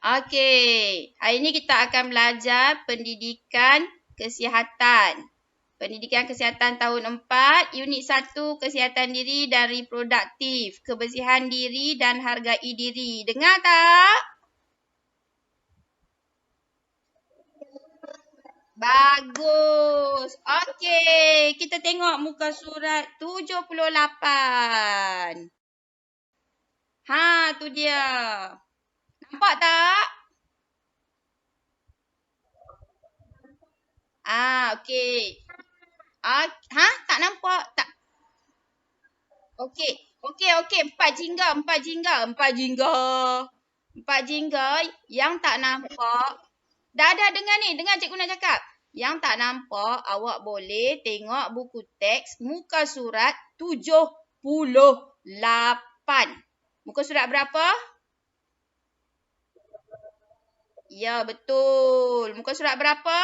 Okey, hari ini kita akan belajar pendidikan kesihatan. Pendidikan kesihatan tahun 4, unit 1, kesihatan diri dan reproduktif, kebersihan diri dan hargai diri. Dengar tak? Bagus. Okey, kita tengok muka surat 78. Ha, tu dia. Nampak tak? Okey. Tak nampak? Tak. Okey. Empat jingga yang tak nampak. Dah dengar ni. Dengar cikgu nak cakap. Yang tak nampak, awak boleh tengok buku teks muka surat 78. Muka surat berapa? Ya, betul. Muka surat berapa?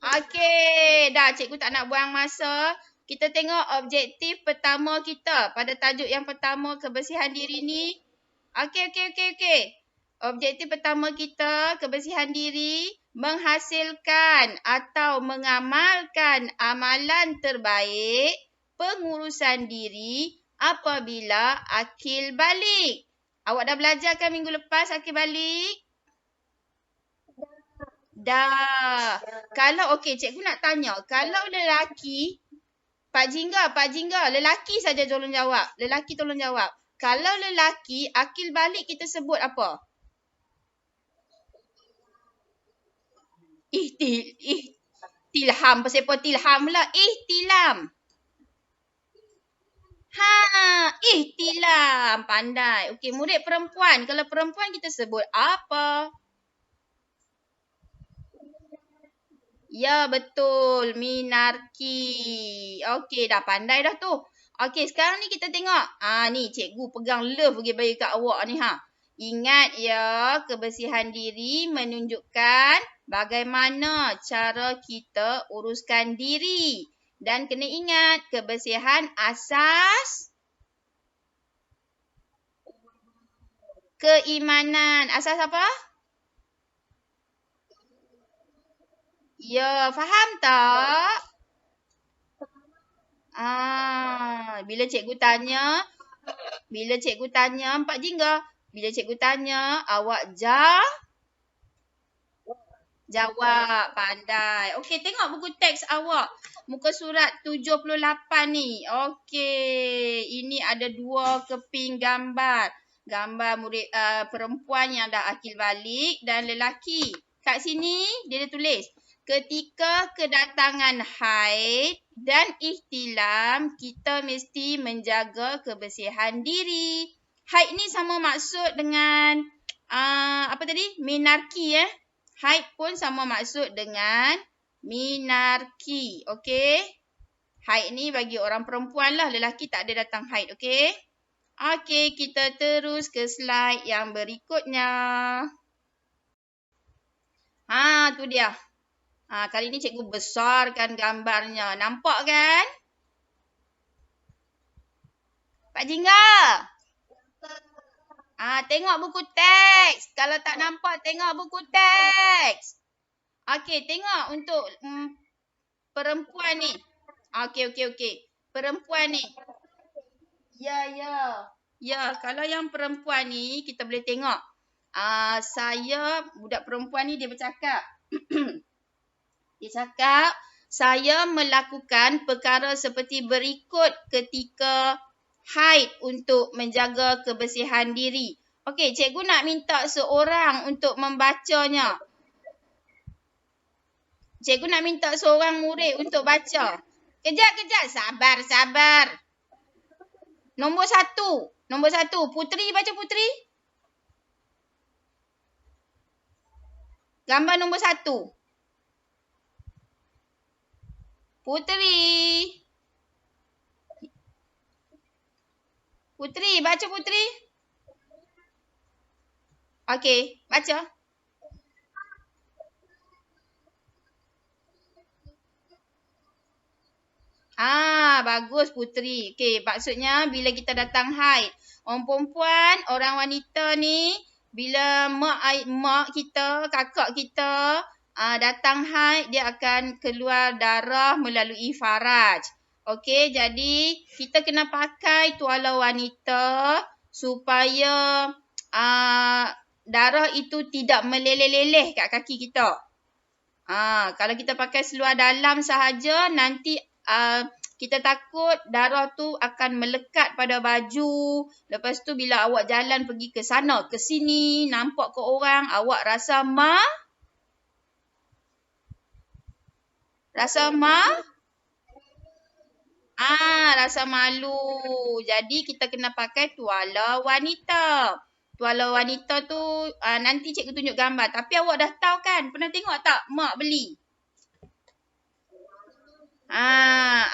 Okey, dah cikgu tak nak buang masa. Kita tengok objektif pertama kita pada tajuk yang pertama, kebersihan diri ni. Okey. Objektif pertama kita, kebersihan diri, menghasilkan atau mengamalkan amalan terbaik pengurusan diri apabila akil balik. Awak dah belajar kan minggu lepas akil balik? Dah. Kalau cikgu nak tanya, kalau lelaki, Pak Jingga, lelaki saja tolong jawab. Kalau lelaki, akil balik kita sebut apa? Ihtilham. Pasal apa tilham pula? Ihtilam. Ihtilam. Pandai. Okey, murid perempuan. Kalau perempuan kita sebut apa? Ya, betul. Minarki. Okey, dah pandai dah tu. Okey, sekarang ni kita tengok. Ni cikgu pegang love bagi kat awak ni Ingat ya, kebersihan diri menunjukkan bagaimana cara kita uruskan diri. Dan kena ingat, kebersihan asas keimanan. Asas apa? Ya, faham tak? Bila cikgu tanya, Pak Jingga, bila cikgu tanya, awak jawab. Pandai. Okey, tengok buku teks awak. Muka surat 78 ni. Okey, ini ada 2 keping gambar. Gambar murid perempuan yang dah akil balik dan lelaki. Kat sini dia dah tulis, ketika kedatangan haid dan ihtilam, kita mesti menjaga kebersihan diri. Haid ni sama maksud dengan minarki Haid pun sama maksud dengan minarki. Okey. Haid ni bagi orang perempuan lah. Lelaki tak ada datang haid. Okey. Okey, kita terus ke slide yang berikutnya. Tu dia. Kali ni cikgu besarkan gambarnya. Nampak kan? Pak Jingga. Tengok buku teks. Kalau tak nampak, tengok buku teks. Okey, tengok untuk perempuan ni. Okey. Perempuan ni. Ya, kalau yang perempuan ni, kita boleh tengok. Budak perempuan ni dia bercakap. Dia cakap, saya melakukan perkara seperti berikut ketika haid untuk menjaga kebersihan diri. Okey, cikgu nak minta seorang untuk membacanya. Cikgu nak minta seorang murid untuk baca. Kejap. Sabar. Nombor satu. Putri, baca Putri. Gambar nombor 1. Putri, baca Putri. Okey, baca. Bagus Putri. Okey, maksudnya bila kita datang haid. Orang perempuan, orang wanita ni, bila mak kita, kakak kita datang haid, dia akan keluar darah melalui faraj. Okey, jadi kita kena pakai tuala wanita supaya darah itu tidak meleleh-leleh kat kaki kita. Kalau kita pakai seluar dalam sahaja, nanti kita takut darah tu akan melekat pada baju. Lepas tu bila awak jalan pergi ke sana, ke sini, nampak ke orang, awak rasa rasa malu. Jadi kita kena pakai tuala wanita. Tuala wanita tu nanti cikgu tunjuk gambar. Tapi awak dah tahu kan? Pernah tengok tak mak beli?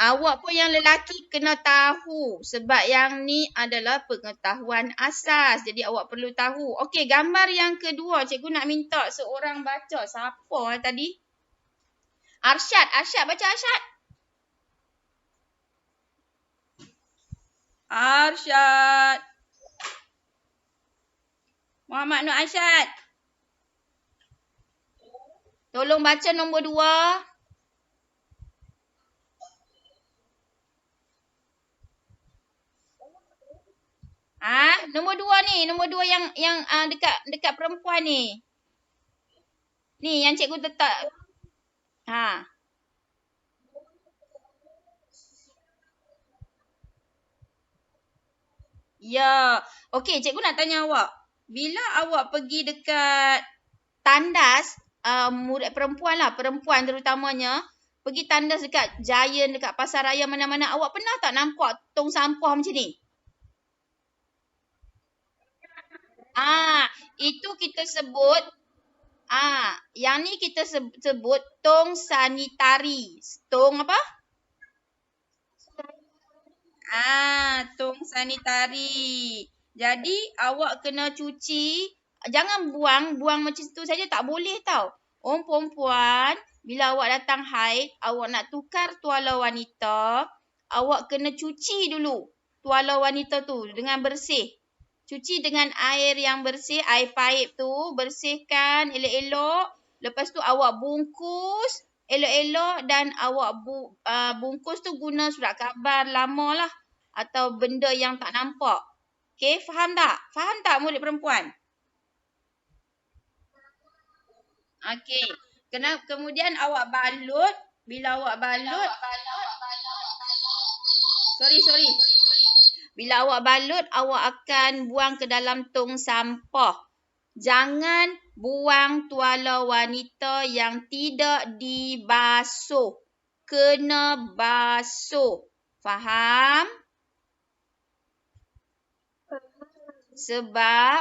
Awak pun yang lelaki kena tahu sebab yang ni adalah pengetahuan asas. Jadi awak perlu tahu. Okey, gambar yang kedua cikgu nak minta seorang baca. Siapa tadi? Arsyad. Arsyad, baca Arsyad. Arsyad. Muhammad Nur Arsyad. Tolong baca nombor 2. Nombor 2 ni, nombor 2 yang dekat perempuan ni. Ni yang cikgu letak. Ya. Okey, cikgu nak tanya awak. Bila awak pergi dekat tandas, murid perempuan lah, perempuan terutamanya, pergi tandas dekat Giant, dekat pasar raya mana-mana, awak pernah tak nampak tong sampah macam ni? Itu kita sebut, yang ni kita sebut tong sanitari. Tong apa? Tong sanitari. Jadi awak kena cuci, jangan buang macam tu saja, tak boleh tau. Orang perempuan, bila awak datang haid, awak nak tukar tuala wanita, awak kena cuci dulu tuala wanita tu dengan bersih. Cuci dengan air yang bersih, air paip tu, bersihkan elok-elok. Lepas tu awak bungkus elok-elok dan awak bungkus tu guna surat khabar lama lah. Atau benda yang tak nampak. Okey, faham tak? Faham tak murid perempuan? Okey. Kemudian awak balut. Bila awak balut. Sorry. Bila awak balut, awak akan buang ke dalam tong sampah. Jangan buang tuala wanita yang tidak dibasuh. Kena basuh. Faham? Sebab,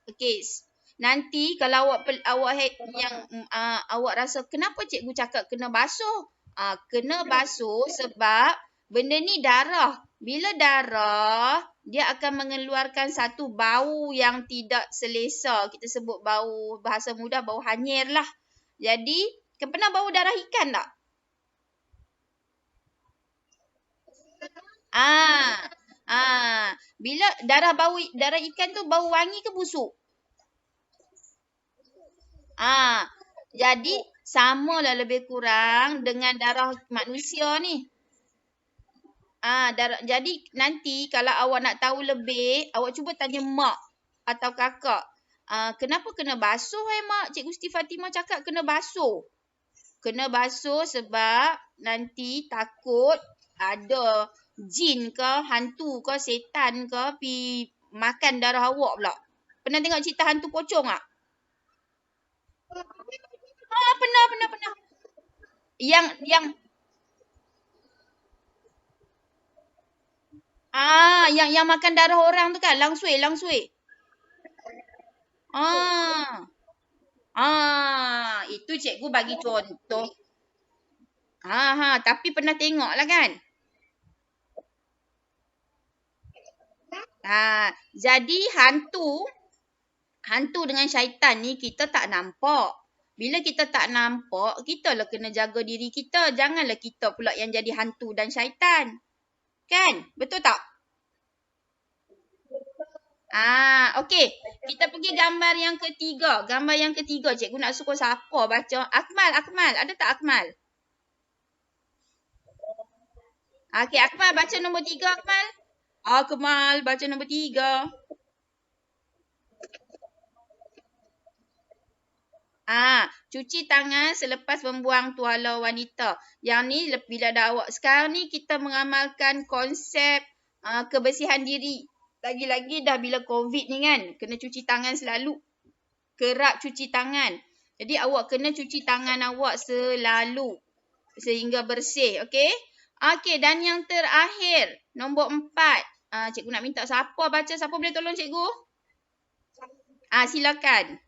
okey, nanti kalau awak rasa kenapa cikgu cakap kena basuh? Kena basuh sebab benda ni darah. Bila darah, dia akan mengeluarkan satu bau yang tidak selesa. Kita sebut bau, bahasa mudah bau hanyir lah. Jadi, pernah bau darah ikan tak? Bila darah ikan tu bau wangi ke busuk? Jadi samalah lebih kurang dengan darah manusia ni. Jadi nanti kalau awak nak tahu lebih, awak cuba tanya mak atau kakak. Kenapa kena basuh mak? Cikgu Siti Fatimah cakap kena basuh. Kena basuh sebab nanti takut ada jin ke, hantu ke, setan ke pi makan darah awak pula. Pernah tengok cerita hantu pocong tak? Pernah. Yang makan darah orang tu kan, langsui. Itu cikgu bagi contoh. Tapi pernah tengok lah kan? Jadi hantu dengan syaitan ni kita tak nampak. Bila kita tak nampak, kita lah kena jaga diri kita. Janganlah kita pula yang jadi hantu dan syaitan. Kan? Betul tak? Okey. Kita pergi gambar yang ketiga. Gambar yang ketiga. Cikgu nak suruh siapa baca? Akmal. Ada tak Akmal? Okey, Akmal baca nombor 3, Akmal. Akmal baca nombor 3. Cuci tangan selepas membuang tuala wanita. Yang ni bila dah awak. Sekarang ni kita mengamalkan konsep kebersihan diri. Lagi-lagi dah bila COVID ni kan. Kena cuci tangan selalu. Kerap cuci tangan. Jadi awak kena cuci tangan awak selalu. Sehingga bersih. Okey. Okey, dan yang terakhir. Nombor 4. Cikgu nak minta siapa baca. Siapa boleh tolong cikgu? Silakan.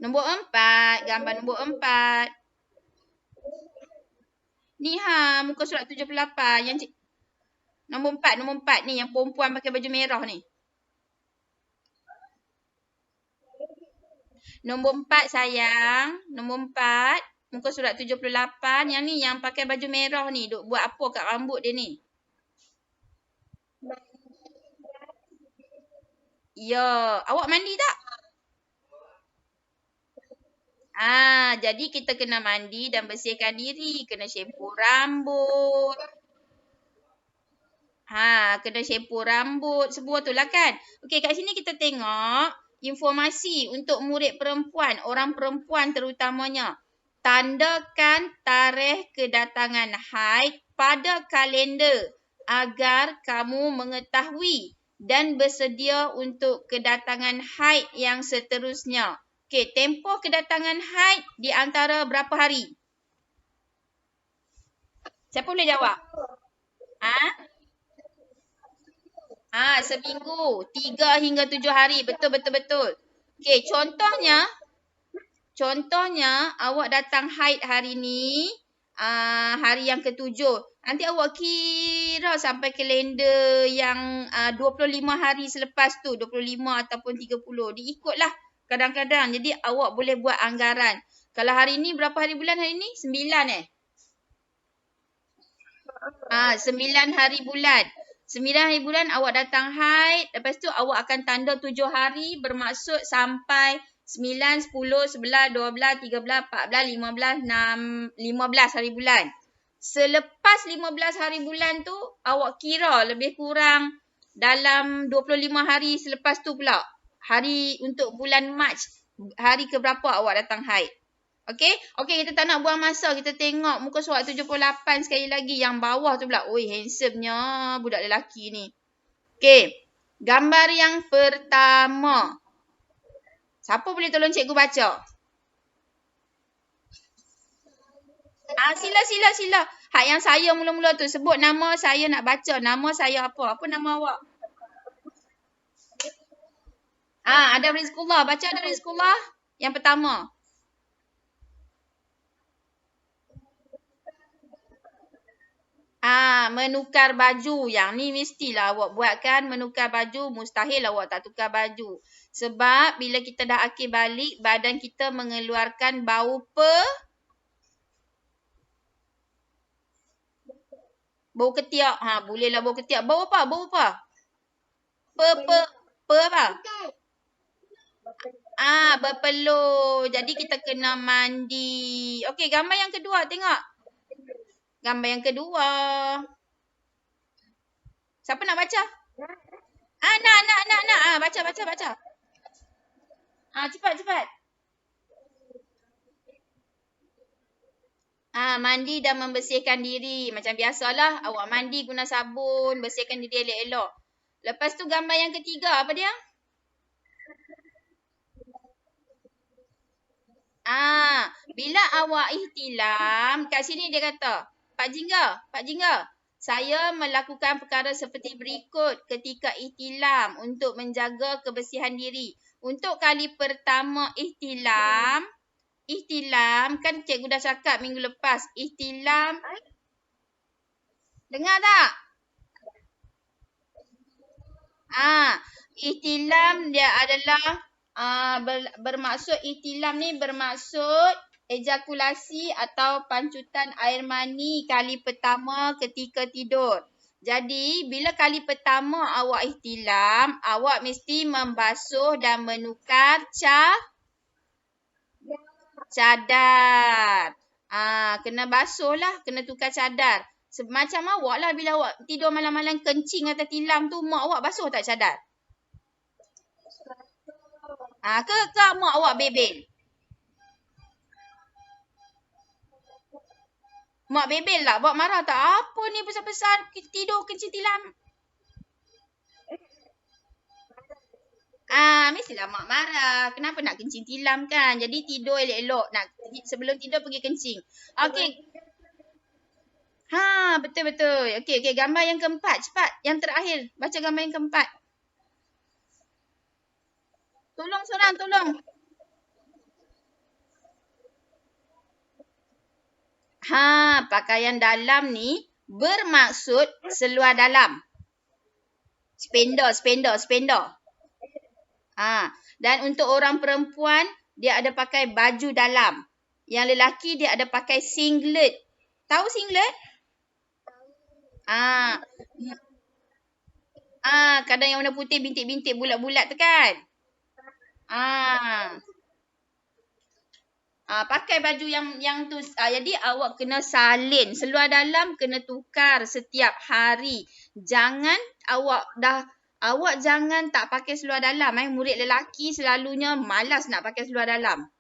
Nombor 4. Gambar nombor 4. Ni muka surat 78. Yang nombor 4 ni. Yang perempuan pakai baju merah ni. Nombor 4 sayang. Nombor 4. Muka surat 78. Yang ni yang pakai baju merah ni. Duk buat apa kat rambut dia ni? Ya. Awak mandi tak? Jadi kita kena mandi dan bersihkan diri. Kena shampoo rambut. Kena shampoo rambut. Semua tu lah kan. Okey, kat sini kita tengok informasi untuk murid perempuan. Orang perempuan terutamanya. Tandakan tarikh kedatangan haid pada kalender agar kamu mengetahui dan bersedia untuk kedatangan haid yang seterusnya. Okey, tempoh kedatangan haid di antara berapa hari? Siapa boleh jawab? Seminggu. 3 hingga 7 hari. Betul. Okey, contohnya awak datang haid hari ni, hari yang ke-7. Nanti awak kira sampai kalender yang 25 hari selepas tu, 25 ataupun 30. Diikutlah kadang-kadang. Jadi awak boleh buat anggaran. Kalau hari ni berapa hari bulan hari ni? 9 9 hari bulan. 9 hari bulan awak datang haid. Lepas tu awak akan tanda 7 hari bermaksud sampai 9, 10, 11, 12, 13, 14, 15, 15 hari bulan. Selepas 15 hari bulan tu, awak kira lebih kurang dalam 25 hari selepas tu pula. Hari untuk bulan Mac. Hari keberapa awak datang haid. Okey, kita tak nak buang masa. Kita tengok muka surat 78 sekali lagi. Yang bawah tu pula. Oi, handsomenya budak lelaki ni. Okey, gambar yang pertama. Siapa boleh tolong cikgu baca? Sila. Hak yang saya mula-mula tu. Sebut nama saya nak baca. Nama saya apa? Apa nama awak? Ada Rizqullah. Baca ada Rizqullah. Yang pertama. Menukar baju. Yang ni mestilah awak buat kan. Menukar baju. Mustahil awak tak tukar baju. Sebab bila kita dah akil balik, badan kita mengeluarkan bau bau ketiak. Bolehlah bau ketiak. Bau apa? Apa? Berpeluh. Jadi kita kena mandi. Okey, gambar yang kedua. Tengok. Gambar yang kedua. Siapa nak baca? Nak. Baca. Cepat. Mandi dan membersihkan diri. Macam biasalah. Awak mandi guna sabun. Bersihkan diri elok-elok. Lepas tu gambar yang ketiga. Apa dia? Bila awak ihtilam. Kat sini dia kata. Pak Jingga. Saya melakukan perkara seperti berikut ketika ihtilam untuk menjaga kebersihan diri. Untuk kali pertama ihtilam kan cikgu dah cakap minggu lepas. Ihtilam. Dengar tak? Ihtilam dia adalah bermaksud ihtilam ni bermaksud ejakulasi atau pancutan air mani kali pertama ketika tidur. Jadi, bila kali pertama awak ihtilam, awak mesti membasuh dan menukar cadar. Kena basuh lah, kena tukar cadar. Macam awak lah bila awak tidur malam-malam kencing atau tilam tu, mak awak basuh tak cadar? Ke mak awak bebel? Mak bebel tak? Mak marah tak? Apa ni besar-besar tidur kencing tilam? Mestilah mak marah. Kenapa nak kencing tilam kan? Jadi tidur elok-elok. Sebelum tidur pergi kencing. Okey. Betul-betul. Okey, gambar yang keempat. Cepat. Yang terakhir. Baca gambar yang keempat. Tolong seorang, tolong. Pakaian dalam ni bermaksud seluar dalam. Spender. Dan untuk orang perempuan, dia ada pakai baju dalam. Yang lelaki, dia ada pakai singlet. Tahu singlet? Kadang yang warna putih, bintik-bintik, bulat-bulat tu kan? Pakai baju yang tu. Jadi awak kena salin. Seluar dalam kena tukar setiap hari. Awak jangan tak pakai seluar dalam. Murid lelaki selalunya malas nak pakai seluar dalam.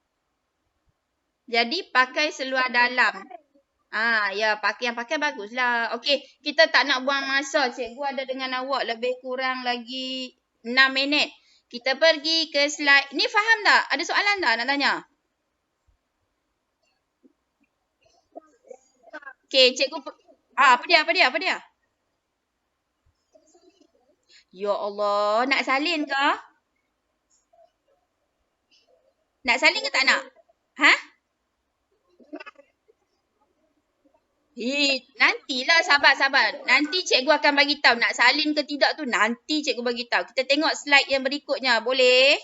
Jadi pakai seluar dalam. Pakai baguslah. Okey, kita tak nak buang masa. Cikgu ada dengan awak lebih kurang lagi 6 minit. Kita pergi ke slide. Ni faham tak? Ada soalan tak nak tanya? Okey, cikgu. Apa dia? Ya Allah, nak salin ke? Nak salin ke tak nak? Nantilah, sabar. Nanti cikgu akan bagi tahu nak salin ke tidak tu. Nanti cikgu bagi tahu. Kita tengok slide yang berikutnya. Boleh?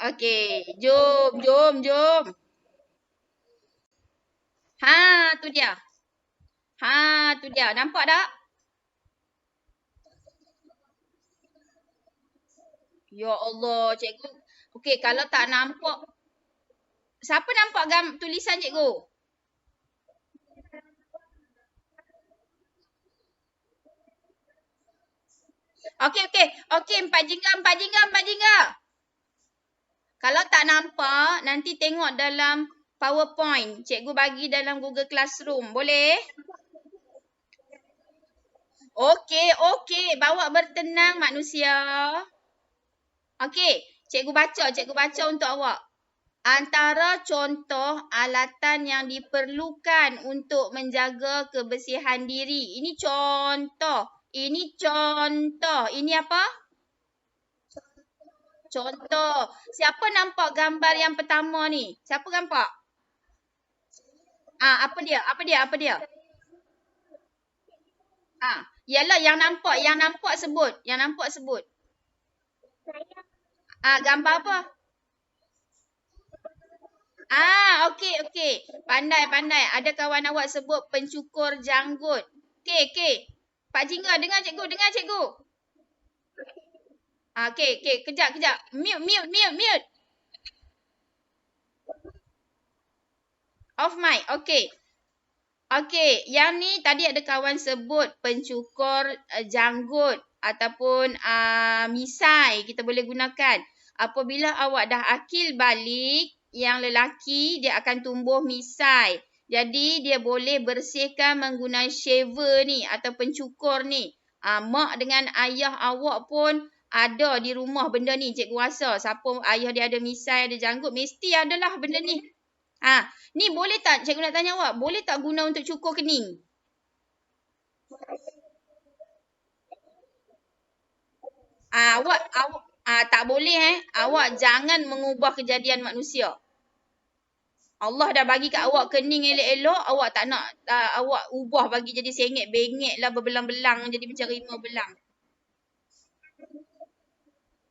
Okey, jom. Tu dia. Tu dia. Nampak tak? Ya Allah, cikgu. Okey, kalau tak nampak. Siapa nampak tulisan cikgu? Okey, empat jingga. Kalau tak nampak, nanti tengok dalam PowerPoint. Cikgu bagi dalam Google Classroom. Boleh? Okey. Bawa bertenang manusia. Okey, cikgu baca untuk awak. Antara contoh alatan yang diperlukan untuk menjaga kebersihan diri. Ini contoh. Ini apa? Contoh. Siapa nampak gambar yang pertama ni? Siapa nampak? Apa dia? Yalah, yang nampak sebut. Gambar apa? Okey. Pandai. Ada kawan awak sebut pencukur janggut. Okey. Pak Jingga, dengar cikgu. Okey. Kejap. Mute. Off mic. Okey, yang ni tadi ada kawan sebut pencukur janggut ataupun misai kita boleh gunakan. Apabila awak dah akil balik, yang lelaki dia akan tumbuh misai. Jadi dia boleh bersihkan menggunakan shaver ni atau pencukur ni. Mak dengan ayah awak pun ada di rumah benda ni. Cikgu rasa siapa ayah dia ada misai, ada janggut, mesti adalah benda ni. Ni boleh tak, cikgu nak tanya awak, boleh tak guna untuk cukur kening? Awak tak boleh Awak jangan mengubah kejadian manusia. Allah dah bagi kat awak kening elok-elok, awak tak nak awak ubah bagi jadi sengit bengek lah, berbelang-belang jadi macam rimau belang.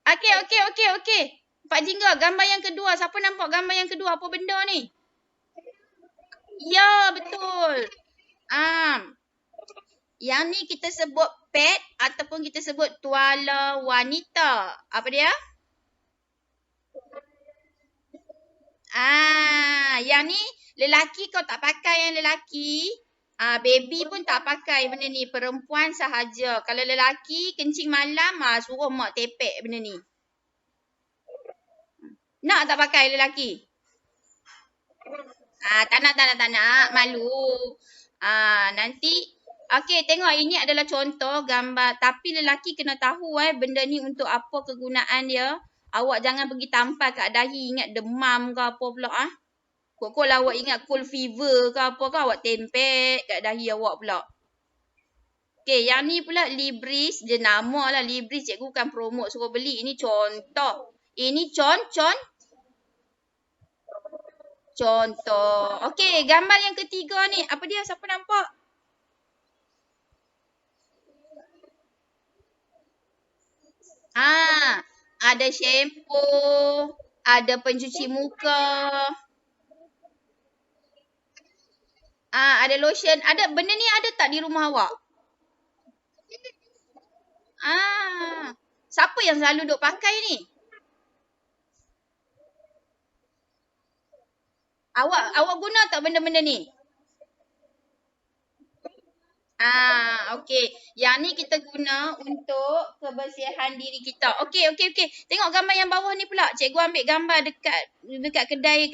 Okey. Pak Jingga, gambar yang kedua. Siapa nampak gambar yang kedua? Apa benda ni? Ya, betul. Yang ni kita sebut pet ataupun kita sebut tuala wanita. Apa dia? Yang ni lelaki kau tak pakai yang lelaki. Baby pun tak pakai benda ni. Perempuan sahaja. Kalau lelaki kencing malam, suruh mak tepek benda ni. Nak tak pakai lelaki? Tak nak. Malu. Nanti. Okey, tengok ini adalah contoh gambar. Tapi lelaki kena tahu benda ni untuk apa kegunaan dia. Awak jangan pergi tampal kat dahi. Ingat demam ke apa pula. Kok lah awak ingat cold fever ke apa ke. Awak tempek kat dahi awak pula. Okey, yang ni pula Libris. Dia nama lah Libris. Cikgu bukan promote suruh beli. Ini contoh. Ini contoh. Okey, gambar yang ketiga ni. Apa dia? Siapa nampak? Ada shampoo. Ada pencuci muka. Ada lotion. Ada benda ni ada tak di rumah awak? Siapa yang selalu duk pakai ni? Awak guna tak benda-benda ni? Okey. Yang ni kita guna untuk kebersihan diri kita. Okey. Tengok gambar yang bawah ni pula. Cikgu ambil gambar dekat kedai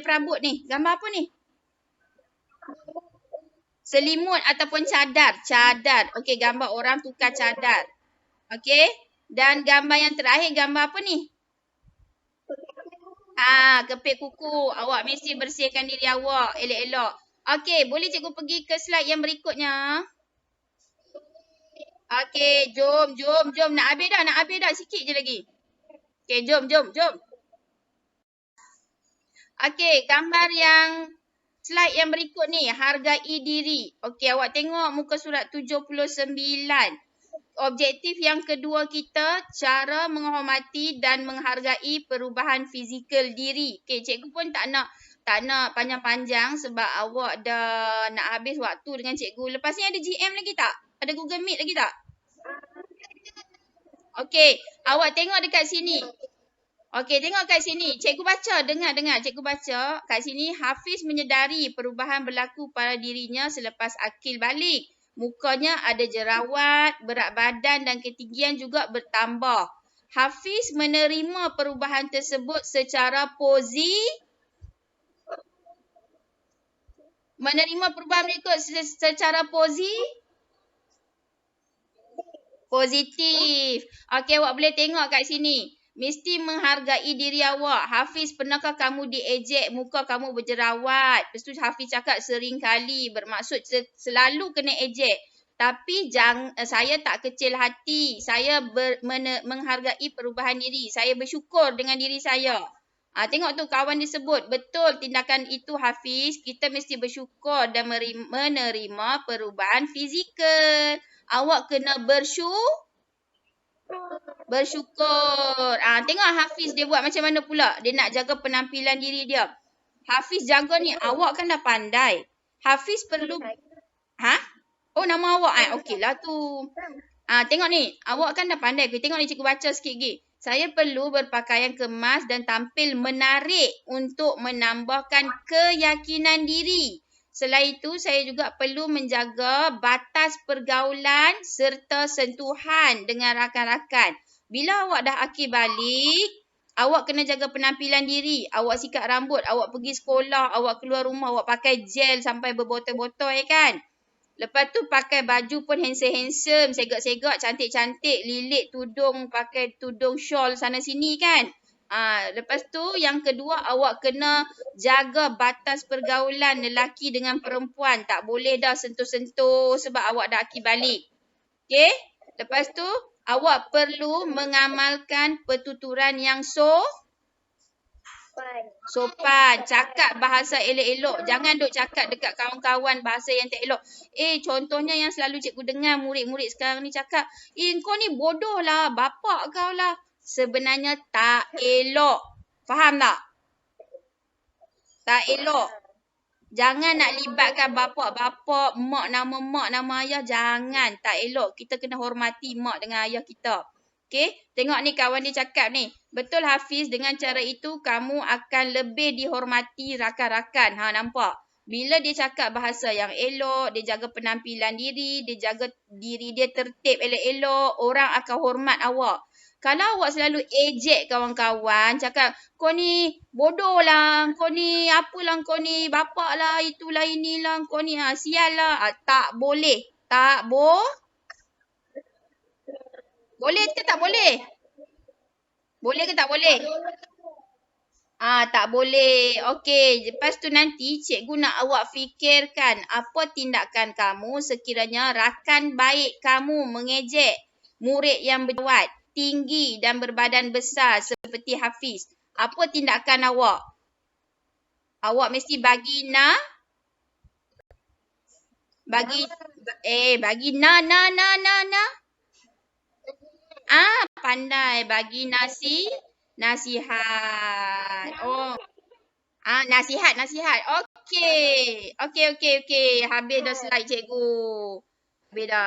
perabot ni. Gambar apa ni? Selimut ataupun cadar. Okey, gambar orang tukar cadar. Okey. Dan gambar yang terakhir, gambar apa ni? Kepit kuku. Awak mesti bersihkan diri awak elok-elok. Okey, boleh cikgu pergi ke slide yang berikutnya? Okey, jom. Nak habis dah. Sikit je lagi. Okey, jom. Okey, gambar yang slide yang berikut ni. Hargai diri. Okey, awak tengok muka surat 79. Objektif yang kedua kita, cara menghormati dan menghargai perubahan fizikal diri. Okey, cikgu pun tak nak panjang-panjang sebab awak dah nak habis waktu dengan cikgu. Lepas ni ada GM lagi tak? Ada Google Meet lagi tak? Okey, awak tengok dekat sini. Okey, tengok kat sini. Cikgu baca, dengar. Cikgu baca. Kat sini, Hafiz menyedari perubahan berlaku pada dirinya selepas akil balik. Mukanya ada jerawat, berat badan dan ketinggian juga bertambah. Hafiz menerima perubahan tersebut secara positif. Okey, awak boleh tengok kat sini. Mesti menghargai diri awak. Hafiz, pernahkah kamu diejek, muka kamu berjerawat? Lepas tu Hafiz cakap sering kali, bermaksud selalu kena ejek. Tapi saya tak kecil hati. Saya menghargai perubahan diri. Saya bersyukur dengan diri saya. Tengok tu kawan disebut. Betul tindakan itu Hafiz. Kita mesti bersyukur dan menerima perubahan fizikal. Awak kena bersyukur. Tengok Hafiz dia buat macam mana pula. Dia nak jaga penampilan diri dia. Hafiz jaga ni. Awak kan dah pandai. Hafiz perlu. Oh, nama awak. Okeylah tu. Tengok ni. Awak kan dah pandai. Tengok ni cikgu baca sikit lagi. Saya perlu berpakaian kemas dan tampil menarik untuk menambahkan keyakinan diri. Selain itu, saya juga perlu menjaga batas pergaulan serta sentuhan dengan rakan-rakan. Bila awak dah akhir balik, awak kena jaga penampilan diri. Awak sikat rambut, awak pergi sekolah, awak keluar rumah, awak pakai gel sampai berbotol-botol kan. Lepas tu pakai baju pun handsome-handsome, segak-segak, cantik-cantik, lilit tudung, pakai tudung shawl sana sini kan. Lepas tu yang kedua awak kena jaga batas pergaulan lelaki dengan perempuan. Tak boleh dah sentuh-sentuh sebab awak dah akhir balik. Okey? Lepas tu awak perlu mengamalkan pertuturan yang sopan. Cakap bahasa elok-elok. Jangan duk cakap dekat kawan-kawan bahasa yang tak elok. Contohnya yang selalu cikgu dengar murid-murid sekarang ni cakap, kau ni bodoh lah, bapak kau lah. Sebenarnya tak elok. Faham tak? Tak elok. Jangan nak libatkan bapak-bapak, mak, nama ayah. Jangan. Tak elok. Kita kena hormati mak dengan ayah kita. Okay? Tengok ni kawan dia cakap ni. Betul Hafiz, dengan cara itu kamu akan lebih dihormati rakan-rakan. Ha, nampak? Bila dia cakap bahasa yang elok, dia jaga penampilan diri, dia jaga diri dia tertib elok-elok, orang akan hormat awak. Kalau awak selalu ejek kawan-kawan, cakap, kau ni bodoh lah, kau ni apalah, kau ni bapak lah, itulah inilah, kau ni sial lah. Tak boleh. Tak boleh ke tak boleh? Boleh ke tak boleh? Tak boleh. Okey, lepas tu nanti cikgu nak awak fikirkan apa tindakan kamu sekiranya rakan baik kamu mengejek murid yang berjawat, tinggi dan berbadan besar seperti Hafiz. Apa tindakan awak? Awak mesti bagi pandai bagi nasihat. Oh, nasihat. Okey. Okey. Habis dah slide cikgu. Habis dah.